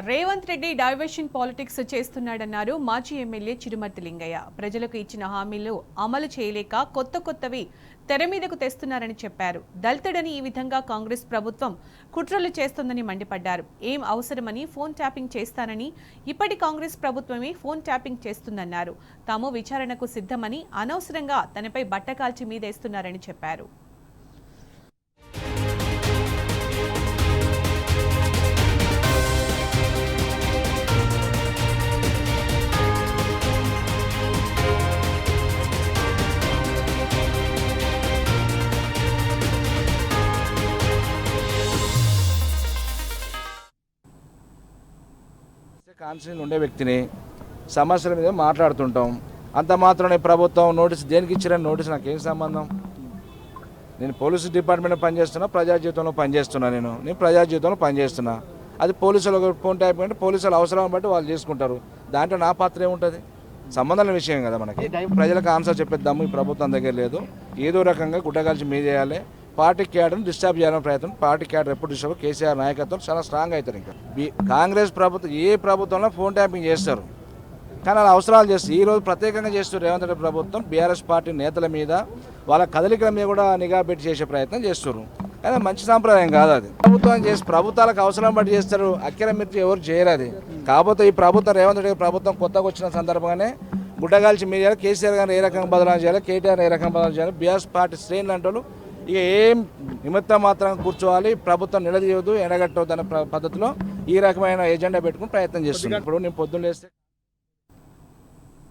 Revanth Reddy diversion politics చేస్తున్నాడన్నారు మాజీ MLA Chirumarthi Lingaiah. ప్రజలకు ఇచ్చిన హామీలు అమలు చేయలేక కొత్తవి తెర మీదకు తెస్తున్నారని చెప్పారు. దళితుడని ఈ విధంగా కాంగ్రెస్ ప్రభుత్వం కుట్రలు చేస్తోందని మండిపడ్డారు. ఏం అవసరమని ఫోన్ ట్యాపింగ్ చేస్తానని ఇప్పటి కాంగ్రెస్ ప్రభుత్వమే ఫోన్ ట్యాపింగ్ చేస్తుందన్నారు. తాము విచారణకు సిద్ధమని అనవసరంగా తనపై బట్టకాల్చి మీదేస్తున్నారని చెప్పారు. కాన్స్టిట్యూషన్ ఉండే వ్యక్తిని సమస్యల మీద మాట్లాడుతుంటాం. అంత మాత్రమే ప్రభుత్వం నోటీస్ దేనికి ఇచ్చారని నోటీస్ నాకేం సంబంధం? నేను పోలీసు డిపార్ట్మెంట్లో పనిచేస్తున్నా, ప్రజా జీవితంలో పనిచేస్తున్నా. నేను ప్రజా జీవితంలో పనిచేస్తున్నా. అది పోలీసులు ఫోన్ టైప్ అంటే పోలీసులు అవసరం బట్టి వాళ్ళు చేసుకుంటారు. దాంట్లో నా పాత్ర ఏముంటుంది? సంబంధం విషయం కదా మనకి. ప్రజలకు ఆన్సర్ చెప్పేద్దాము ఈ ప్రభుత్వం దగ్గర లేదు. ఏదో రకంగా గుడ్డగాల్చి మీద చేయాలి. పార్టీ క్యాడర్ని డిస్టర్బ్ చేయాలని ప్రయత్నం. పార్టీ క్యాడర్ ఎప్పుడు డిస్టర్బ్? కేసీఆర్ నాయకత్వం చాలా స్ట్రాంగ్ అవుతారు. ఇంకా కాంగ్రెస్ ప్రభుత్వం ఏ ప్రభుత్వంలో ఫోన్ ట్యాపింగ్ చేస్తారు, కానీ అలా అవసరాలు చేస్తారు. ఈరోజు ప్రత్యేకంగా చేస్తారు రేవంత్ రెడ్డి ప్రభుత్వం. బీఆర్ఎస్ పార్టీ నేతల మీద, వాళ్ళ కదలికల మీద కూడా నిఘా పెట్టి చేసే ప్రయత్నం చేస్తారు. కానీ మంచి సాంప్రదాయం కాదు అది. ప్రభుత్వం చేసి ప్రభుత్వాలకు అవసరం బట్టి చేస్తారు. అక్కిర మిర్చి ఎవరు చేయరు అది. కాకపోతే ఈ ప్రభుత్వం రేవంత్ రెడ్డి ప్రభుత్వం కొత్తగా వచ్చిన సందర్భంగానే గుడ్డగాల్చి మీద చేయాలి. కేసీఆర్ గారిని ఏ రకంగా బదనాలు చేయాలి, కేటీఆర్ ఏ రకంగా బదనాలు చేయాలి. బీఆర్ఎస్ పార్టీ శ్రేణులు అంటూ ఇక ఏం నిమిత్తం మాత్రం కూర్చోవాలి, ప్రభుత్వం నిలదీయవద్దు, ఎండగట్టవద్దు అనే పద్ధతిలో ఈ రకమైన ఎజెండా పెట్టుకుని ప్రయత్నం చేస్తున్నాం. ఇప్పుడు నేను పొద్దున్న లేస్తే